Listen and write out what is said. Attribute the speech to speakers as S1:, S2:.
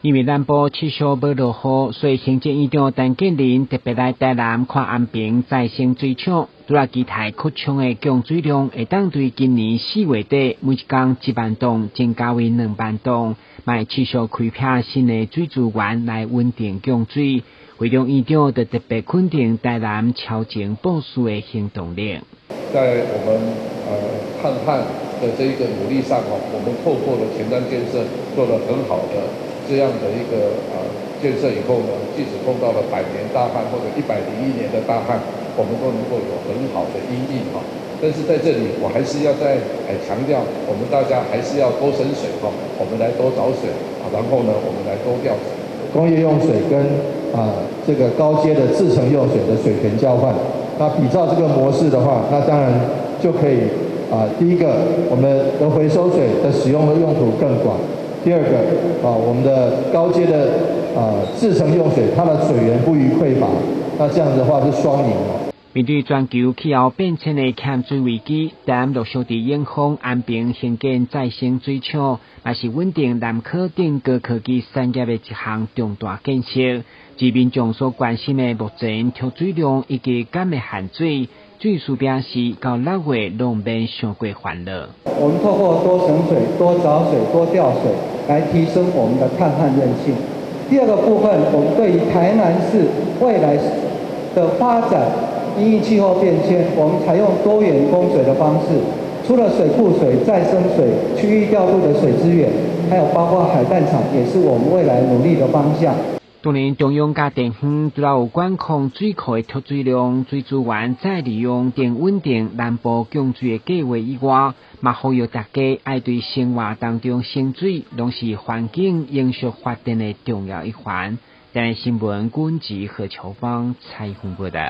S1: 因为南部气象无落雨，所以行政院长陈建仁特别来台南看安平再生水厂，除了期待扩充的降水量会当对今年4月底每一天1万吨增加为2万吨，卖持续开辟新的水资源来稳定降水。会中院长就特别肯定台南超前部署的行动力。
S2: 在我们抗旱的这一个努力上我们透过了前瞻建设做了很好的这样的一个建设以后呢，即使碰到了100年大旱或者101年的大旱，我们都能够有很好的因应但是在这里我还是要再强调，我们大家还是要多省水我们来多找水然后呢我们来多调水。
S3: 工业用水跟这个高阶的制成用水的水权交换，那比照这个模式的话，那当然就可以第一个，我们的回收水的使用的用途更广；第二个我们的高阶的制成用水，它的水源不予匮乏，那这样子的话是双赢。
S1: 面对全球气候变迁的欠水危机，台南陆续伫永丰、安平兴建再生水厂，也是稳定南科等高科技产业的一项重大建设。至民众所关心的目前抽水量以及减的限水，水事表示到6月拢免伤过烦恼。
S4: 我们透过多省水、多找水、多调水，来提升我们的抗旱韧性。第二个部分，我们对于台南市未来的发展。因应气候变迁，我们采用多元供水的方式，除了水库水、再生水、区域调度的水资源，还有包括海淡厂，也是我们未来努力的方向。
S1: 当年中央甲地方除了有管控水库的脱水量、水资源再利用等稳定南部供水的计划以外，嘛呼吁大家爱对生活当中省水，拢是环境永续发展的重要一环。台南新闻管制何秋芳采访报道。